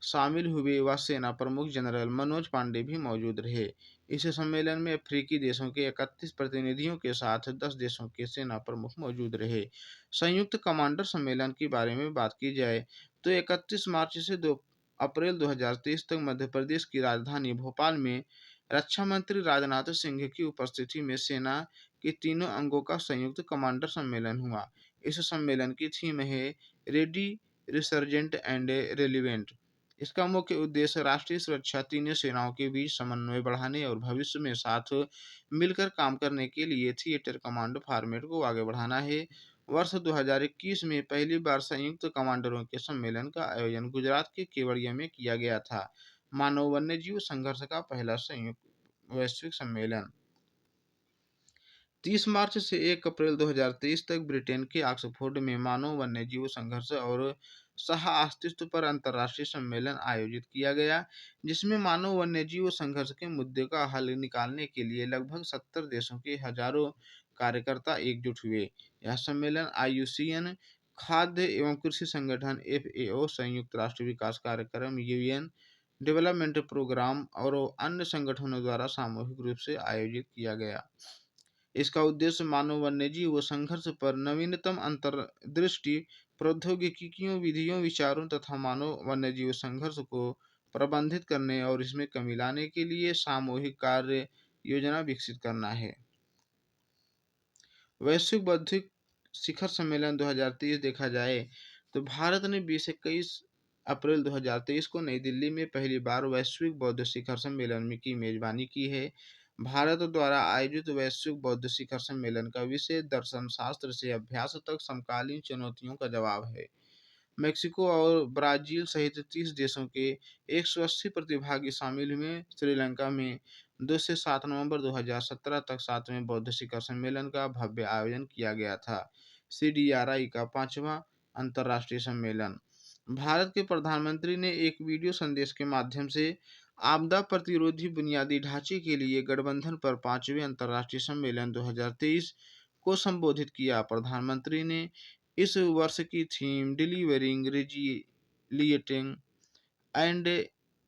शामिल हुए व सेना प्रमुख जनरल मनोज पांडे भी मौजूद रहे। इस सम्मेलन में अफ्रीकी देशों के 31 प्रतिनिधियों के साथ 10 देशों के सेना प्रमुख मौजूद रहे। संयुक्त कमांडर सम्मेलन के बारे में बात की जाए तो 31 मार्च से 2 अप्रैल 2023 तक मध्य प्रदेश की राजधानी भोपाल में रक्षा मंत्री राजनाथ सिंह की उपस्थिति में सेना के तीनों अंगों का संयुक्त कमांडर सम्मेलन हुआ। इस सम्मेलन की थीम है रेडी, रिसर्जेंट एंड रेलिवेंट। इसका मुख्य उद्देश्य राष्ट्रीय सुरक्षा, तीनों सेनाओं के बीच समन्वय बढ़ाने और भविष्य में साथ मिलकर काम करने के लिए थिएटर कमांड फॉर्मेट को आगे बढ़ाना है। वर्ष 2021 में पहली बार संयुक्त कमांडरों के सम्मेलन का आयोजन गुजरात के केवड़िया में किया गया था। मानव वन्यजीव संघर्ष का पहला संयुक्त वैश्विक सम्मेलन 30 मार्च से 1 अप्रैल 2023 तक ब्रिटेन के ऑक्सफोर्ड में मानव वन्यजीव संघर्ष और सह अस्तित्व पर अंतर्राष्ट्रीय सम्मेलन आयोजित किया गया, जिसमें मानव वन्यजीव संघर्ष के मुद्दे का हल निकालने के लिए लगभग 70 देशों के हजारों कार्यकर्ता एकजुट हुए। यह सम्मेलन IUCN, खाद्य एवं कृषि संगठन FAO, संयुक्त राष्ट्र विकास कार्यक्रम UN, डेवलपमेंट प्रोग्राम और अन्य संगठनों द्वारा सामूहिक रूप से आयोजित किया गया। इसका उद्देश्य मानव वन्यजीव संघर्ष पर नवीनतम अंतर्दृष्टि, प्रौद्योगिकियों, विधियों, विचारों तथा मानव वन्यजीव संघर्ष को प्रबंधित करने और इसमें कमी लाने के लिए सामूहिक कार्य योजना विकसित करना है। वैश्विक बौद्धिक शिखर सम्मेलन 2023 देखा जाए तो भारत ने 20-21 अप्रैल 2023 को नई दिल्ली में पहली बार वैश्विक बौद्ध शिखर सम्मेलन में की मेजबानी की है। भारत द्वारा आयोजित वैश्विक बौद्ध शिखर सम्मेलन का विषय दर्शन शास्त्र से अभ्यास तक समकालीन चुनौतियों का जवाब है। मेक्सिको और ब्राजील सहित 30 देशों के 180 प्रतिभागी शामिल हुए। श्रीलंका में 2 से 7 नवंबर 2017 तक 7वें बौद्ध शिखर सम्मेलन का भव्य आयोजन किया गया था। CDRI का 5वां अंतर्राष्ट्रीय सम्मेलन। भारत के प्रधानमंत्री ने एक वीडियो संदेश के माध्यम से आपदा प्रतिरोधी बुनियादी ढांचे के लिए गठबंधन पर 5वें अंतर्राष्ट्रीय सम्मेलन 2023 को संबोधित किया। प्रधानमंत्री ने इस वर्ष की theme delivering resilient and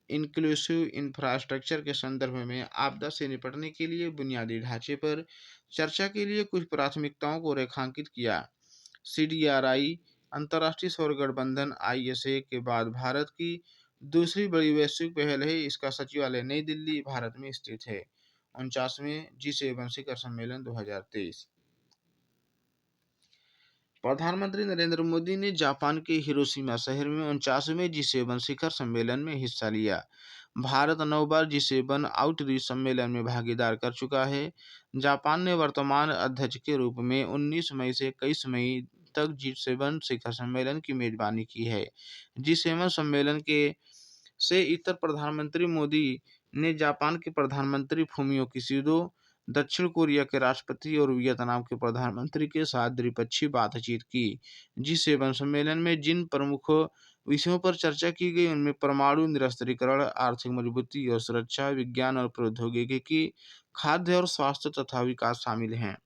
inclusive infrastructure के संदर्भ में आपदा से निपटने के लिए बुनियादी ढांचे पर चर्चा के लिए कुछ प्राथमिकताओं को रेखांकित किया। CDRI अंतर्राष्ट्रीय सौर गठबंधन ISA के बाद भारत की दूसरी बड़ी वैश्विक पहल है। इसका सचिवालय नई दिल्ली, भारत में स्थित है। 49वें G7 शिखर सम्मेलन 2023। प्रधानमंत्री नरेंद्र मोदी ने जापान के हिरोशिमा शहर में 49वें G7 शिखर सम्मेलन में हिस्सा लिया। भारत 9 बार G7 आउटरीच सम्मेलन में भागीदार कर चुका है। जापान ने वर्तमान अध्यक्ष के रूप में 19 मई से 21 मई तक G7 शिखर सम्मेलन की मेजबानी की है। G7 सम्मेलन के से इतर प्रधानमंत्री मोदी ने जापान के प्रधानमंत्री फूमियो किशिडो, दक्षिण कोरिया के राष्ट्रपति और वियतनाम के प्रधानमंत्री के साथ द्विपक्षीय बातचीत की। G7 सम्मेलन में जिन प्रमुख विषयों पर चर्चा की गई उनमें परमाणु निरस्त्रीकरण, आर्थिक मजबूती और सुरक्षा, विज्ञान और प्रौद्योगिकी, खाद्य और स्वास्थ्य तथा विकास शामिल हैं।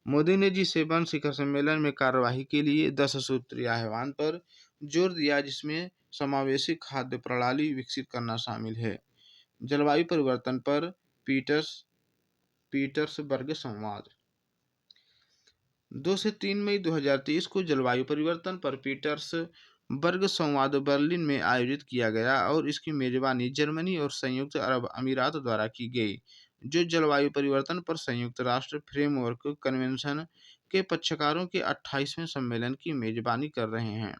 मोदी ने G7 शिखर सम्मेलन में कार्यवाही के लिए 10 सूत्रीय आह्वान पर जोर दिया, जिसमें समावेशी खाद्य प्रणाली विकसित करना शामिल है। जलवायु परिवर्तन पर पीटर्सबर्ग संवाद। 2 से 3 मई 2023 को जलवायु परिवर्तन पर पीटर्सबर्ग संवाद बर्लिन में आयोजित किया गया और इसकी मेजबानी जर्मनी और संयुक्त अरब अमीरात द्वारा की गई, जो जलवायु परिवर्तन पर संयुक्त राष्ट्र फ्रेमवर्क कन्वेंशन के पक्षकारों के 28वें सम्मेलन की मेजबानी कर रहे हैं।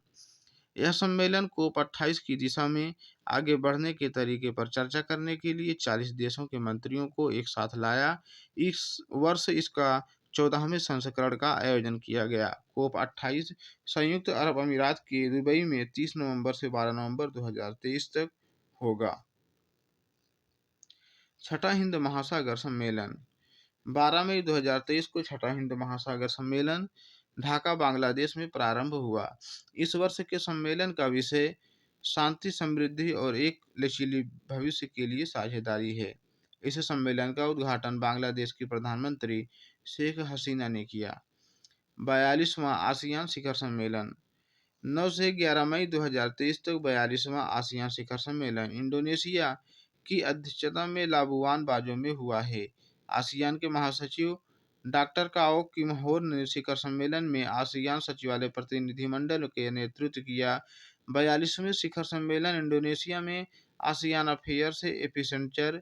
यह सम्मेलन COP28 की दिशा में आगे बढ़ने के तरीके पर चर्चा करने के लिए 40 देशों के मंत्रियों को एक साथ लाया। इस वर्ष इसका 14वें संस्करण का आयोजन किया गया। COP28 संयुक्त अरब अमीरात के दुबई में 30 नवंबर से 12 नवंबर 2023 तक होगा। छठा हिंद महासागर सम्मेलन। 12 मई 2023 को छठा हिंद महासागर सम्मेलन ढाका, बांग्लादेश में प्रारंभ हुआ। इस वर्ष के सम्मेलन का विषय शांति, समृद्धि और एक लचीली भविष्य के लिए साझेदारी है। इस सम्मेलन का उद्घाटन बांग्लादेश की प्रधानमंत्री शेख हसीना ने किया। 42वां आसियान शिखर सम्मेलन। 9 से 11 मई 2023 तक 42वां आसियान शिखर सम्मेलन इंडोनेशिया की अध्यक्षता में लाबुआन बाजो में हुआ है। आसियान के महासचिव डॉक्टर काओ किमहोर ने शिखर सम्मेलन में आसियान सचिवालय प्रतिनिधिमंडल के नेतृत्व किया। 42वें शिखर सम्मेलन इंडोनेशिया में ASEAN affairs epicentre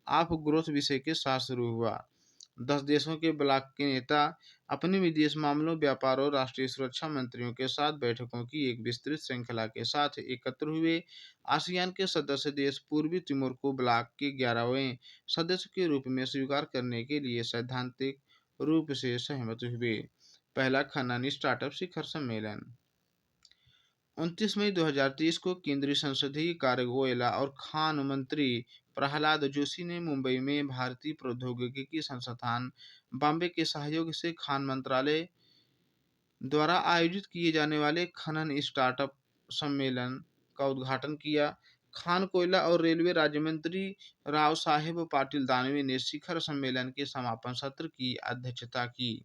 of growth विषय के साथ शुरू हुआ। 10 देशों के ब्लॉक के नेता अपने विदेश मामलों, व्यापार और राष्ट्रीय सुरक्षा मंत्रियों के साथ बैठकों की एक विस्तृत श्रृंखला के साथ एकत्र हुए। आसियान के सदस्य देश पूर्वी तिमोर को ब्लॉक के 11वें सदस्य के रूप में स्वीकार करने के लिए सैद्धांतिक रूप से सहमत हुए। पहला खनन स्टार्टअप शिखर सम्मेलन। 29 मई 2023 को केंद्रीय संसदीय कार्य, कोयला और खान मंत्री प्रहलाद जोशी ने मुंबई में भारतीय प्रौद्योगिकी संस्थान बॉम्बे के सहयोग से खान मंत्रालय द्वारा आयोजित किए जाने वाले खनन स्टार्टअप सम्मेलन का उद्घाटन किया। खान, कोयला और रेलवे राज्य मंत्री राव साहेब पाटिल दानवे ने शिखर सम्मेलन के समापन सत्र की अध्यक्षता की।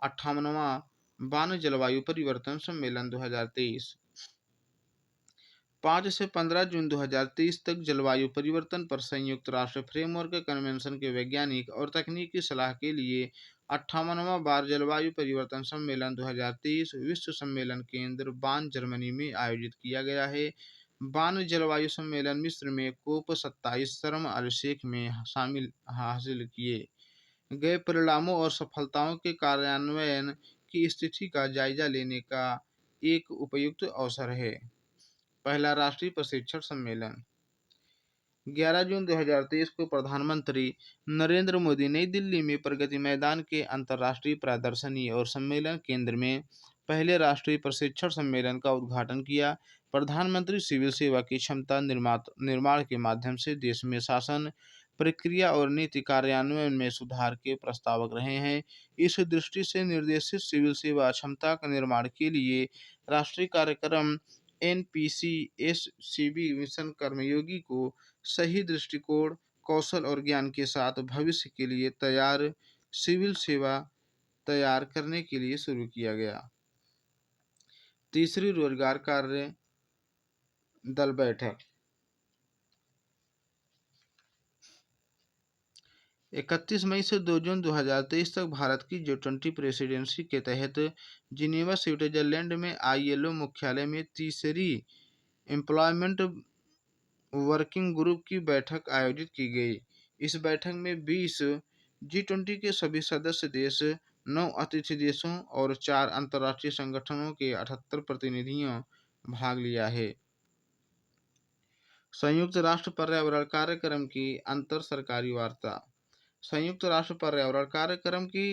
58वां वन जलवायु परिवर्तन सम्मेलन 2023। 5 से 15 जून 2023 तक जलवायु परिवर्तन पर संयुक्त राष्ट्र फ्रेमवर्क कन्वेंशन के वैज्ञानिक और तकनीकी सलाह के लिए 58वां बार जलवायु परिवर्तन सम्मेलन 2023 विश्व सम्मेलन केंद्र बान जर्मनी में आयोजित किया गया है। बान जलवायु सम्मेलन मिस्र में कोप 27 शर्म अल शेख में शामिल हासिल किए गए परिणामों और सफलताओं के कार्यान्वयन की स्थिति का जायजा लेने का एक उपयुक्त अवसर है। पहला राष्ट्रीय प्रशिक्षण सम्मेलन 11 जून 2023 को प्रधानमंत्री नरेंद्र मोदी नई दिल्ली में प्रगति मैदान के अंतर्राष्ट्रीय प्रदर्शनी और सम्मेलन केंद्र में पहले राष्ट्रीय प्रशिक्षण सम्मेलन का उद्घाटन किया। प्रधानमंत्री सिविल सेवा की क्षमता निर्माण के माध्यम से देश में शासन प्रक्रिया और नीति कार्यान्वयन में सुधार के प्रस्तावक रहे हैं। इस दृष्टि से निर्देशित सिविल सेवा क्षमता का निर्माण के लिए राष्ट्रीय कार्यक्रम एनपीसीएससीबी मिशन कर्मयोगी को सही दृष्टिकोण, कौशल और ज्ञान के साथ भविष्य के लिए तैयार सिविल सेवा तैयार करने के लिए शुरू किया गया। तीसरी रोजगार कार्य दल बैठक 31 मई से 2 जून 2023 तक भारत की G20 प्रेसिडेंसी के तहत जिनेवा स्विट्जरलैंड में आईएलओ मुख्यालय में तीसरी एम्प्लॉयमेंट वर्किंग ग्रुप की बैठक आयोजित की गई। इस बैठक में 20 G20 के सभी सदस्य देश, 9 अतिथि देशों और 4 अंतर्राष्ट्रीय संगठनों के 78 प्रतिनिधियों भाग लिया है। संयुक्त राष्ट्र पर्यावरण कार्यक्रम की अंतर सरकारी वार्ता संयुक्त राष्ट्र पर्यावरण कार्यक्रम की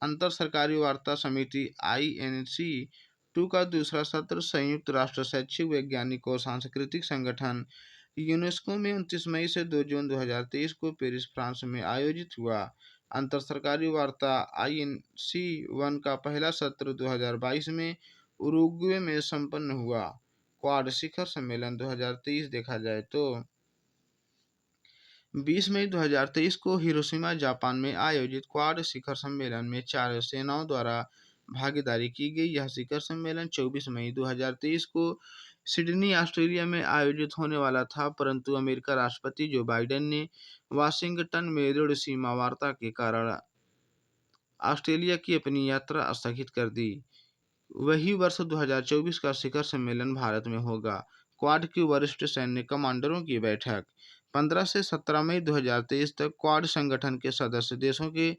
अंतर सरकारी वार्ता समिति INC2 का दूसरा सत्र संयुक्त राष्ट्र शैक्षिक, वैज्ञानिक और सांस्कृतिक संगठन यूनेस्को में 29 मई से 2 जून 2023 को पेरिस, फ्रांस में आयोजित हुआ। अंतर सरकारी वार्ता INC1 का पहला सत्र 2022 में उरुग्वे में संपन्न हुआ। क्वाड शिखर सम्मेलन 2023 देखा जाए तो 20 मई 2023 को हिरोशिमा, जापान में आयोजित क्वाड शिखर सम्मेलन में 4 सेनाओं द्वारा भागीदारी की गई। यह शिखर सम्मेलन 24 मई 2023 को सिडनी, ऑस्ट्रेलिया में आयोजित होने वाला था, परंतु अमेरिका राष्ट्रपति जो बाइडेन ने वाशिंगटन में ऋण सीमा वार्ता के कारण ऑस्ट्रेलिया की अपनी यात्रा स्थगित कर दी। वही वर्ष 2024 का शिखर सम्मेलन भारत में होगा। क्वाड के वरिष्ठ सैन्य कमांडरों की बैठक 15 से 17 मई 2023 तक क्वाड संगठन के सदस्य देशों के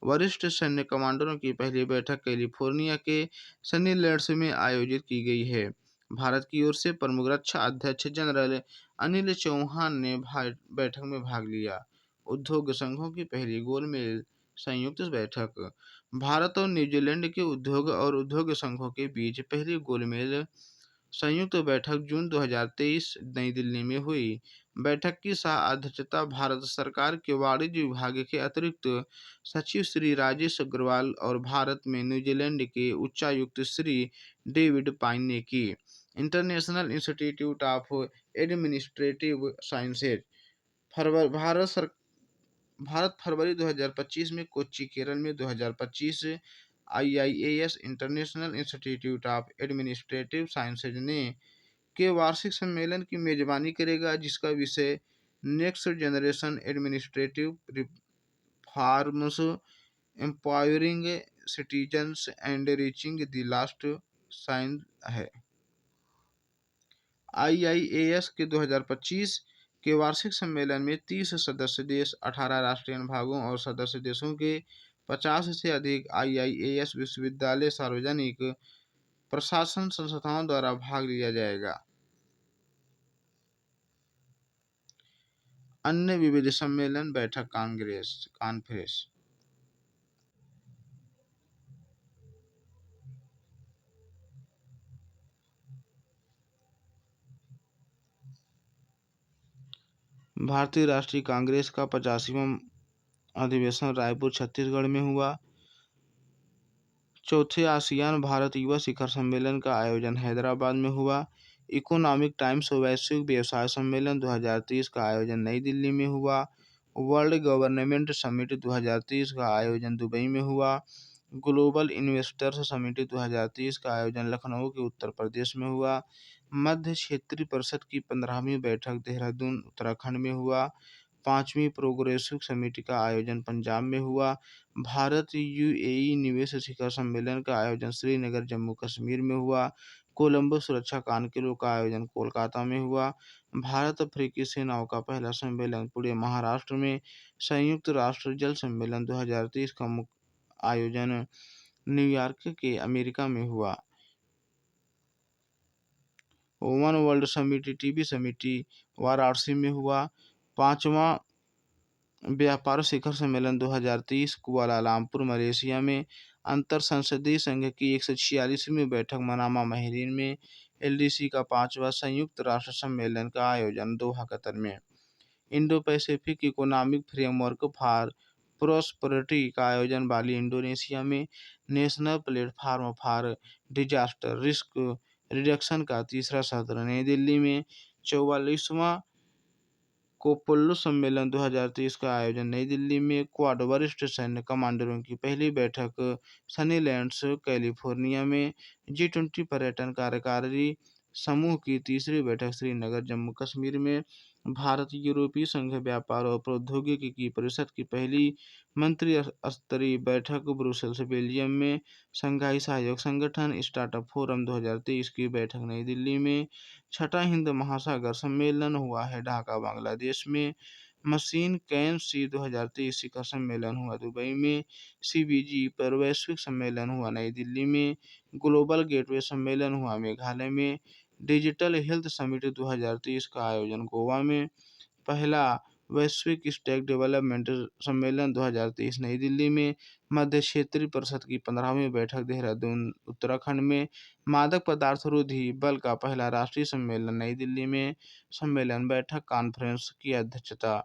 वरिष्ठ सैन्य कमांडरों की पहली बैठक कैलिफोर्निया के सनी लैंड्स में आयोजित की गई है। भारत की ओर से प्रमुख रक्षा अध्यक्ष जनरल अनिल चौहान ने बैठक में भाग लिया। उद्योग संघों की पहली गोलमेज संयुक्त बैठक भारत और न्यूजीलैंड के उद्योग और उद्योग संघों के बीच पहली गोलमेज संयुक्त बैठक जून 2023 नई दिल्ली में हुई। बैठक की सह अध्यक्षता भारत सरकार के वाणिज्य विभाग के अतिरिक्त सचिव श्री राजेश अग्रवाल और भारत में न्यूजीलैंड के उच्चायुक्त श्री डेविड पाइन ने की। International Institute of Administrative Sciences Bharat फरवरी 2025 में कोच्चि, केरल में 2025 IIAS International Institute of Administrative Sciences ने के वार्षिक सम्मेलन की मेजबानी करेगा, जिसका विषय next generation administrative reforms, empowering citizens and reaching the last sign है। IIAS के 2025 के वार्षिक सम्मेलन में 30 सदस्य देश, 18 राष्ट्रीय भागों और सदस्य देशों के 50 से अधिक IIAS विश्वविद्यालय, सार्वजनिक प्रशासन संस्थाओं द्वारा भाग लिया जाएगा। अन्य विविध सम्मेलन बैठक कॉन्फ्रेंस भारतीय राष्ट्रीय कांग्रेस का 85वां अधिवेशन रायपुर, छत्तीसगढ़ में हुआ। चौथे आसियान भारत युवा शिखर सम्मेलन का आयोजन हैदराबाद में हुआ। इकोनॉमिक टाइम्स वैश्विक व्यवसाय सम्मेलन 2023 का आयोजन नई दिल्ली में हुआ। वर्ल्ड गवर्नमेंट समिट 2023 का आयोजन दुबई में हुआ। ग्लोबल इन्वेस्टर्स समिट 2023 का आयोजन लखनऊ के उत्तर प्रदेश में हुआ। मध्य क्षेत्रीय परिषद की 15वीं बैठक देहरादून उत्तराखंड में हुआ। 5वीं प्रोग्रेसिव समिति का आयोजन पंजाब में हुआ। भारत यूएई निवेश शिखर सम्मेलन का आयोजन श्रीनगर जम्मू कश्मीर में हुआ। कोलंबो सुरक्षा काउंसिल का आयोजन कोलकाता में हुआ। भारत अफ्रीकी सेनाओं का पहला सम्मेलन पुणे महाराष्ट्र में। संयुक्त राष्ट्र जल सम्मेलन 2023 का मुख्य आयोजन न्यूयॉर्क के अमेरिका में हुआ। वन वर्ल्ड समिट टीबी समिति वाराणसी में हुआ। 5वां व्यापार शिखर सम्मेलन 2023 कुआलालंपुर मलेशिया में। अंतर संसदीय संघ की 146वीं बैठक मनामा बहरीन में। एलडीसी का 5वां संयुक्त राष्ट्र सम्मेलन का आयोजन दोहा कतर में। Indo Pacific economic framework for prosperity का आयोजन बाली इंडोनेशिया में। National platform for disaster risk reduction का तीसरा सत्र नई दिल्ली में। 44वां कोप्पल सम्मेलन 2023 का आयोजन नई दिल्ली में। क्वाड वरिष्ठ सैन्य कमांडरों की पहली बैठक सनीलैंड्स कैलिफोर्निया में। G20 पर्यटन कार्यकारी समूह की तीसरी बैठक श्रीनगर जम्मू कश्मीर में। भारत यूरोपीय संघ व्यापार और प्रौद्योगिकी की परिषद की पहली मंत्री स्तरीय बैठक ब्रुसेल्स बेल्जियम में। शंघाई सहयोग संगठन स्टार्टअप फोरम 2023 की बैठक नई दिल्ली में। छठा हिंद महासागर सम्मेलन हुआ है ढाका बांग्लादेश में। मशीन कैन सी 2023 शिखर सम्मेलन हुआ दुबई में। सीबीजी पर वैश्विक सम्मेलन हुआ नई दिल्ली में। ग्लोबल गेटवे सम्मेलन हुआ मेघालय में। डिजिटल हेल्थ समिट 2023 का आयोजन गोवा में। पहला वैश्विक स्टैक डेवलपमेंट सम्मेलन 2023 नई दिल्ली में। मध्य क्षेत्रीय परिषद की 15वीं बैठक देहरादून उत्तराखंड में। मादक पदार्थ विरोधी बल का पहला राष्ट्रीय सम्मेलन नई दिल्ली में। सम्मेलन बैठक कॉन्फ्रेंस की अध्यक्षता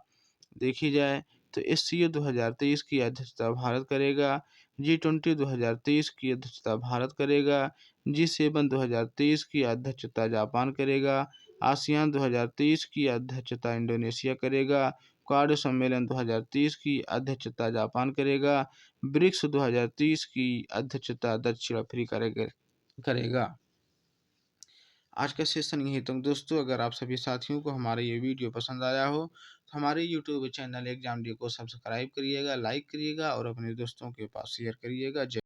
देखी जाए तो एससीओ 2023 की अध्यक्षता भारत करेगा। G20 2023 की अध्यक्षता भारत करेगा। G7 2023 की अध्यक्षता जापान करेगा। आसियान 2023 की अध्यक्षता इंडोनेशिया करेगा। क्वाड सम्मेलन 2023 की अध्यक्षता जापान करेगा। ब्रिक्स 2023 की अध्यक्षता दक्षिण अफ्रीका करेगा। आज का सेशन यही तो दोस्तों, अगर आप सभी साथियों को हमारा ये वीडियो पसंद आया हो तो हमारे यूट्यूब चैनल एग्जाम डी को सब्सक्राइब करिएगा, लाइक करिएगा और अपने दोस्तों के पास शेयर करिएगा। जय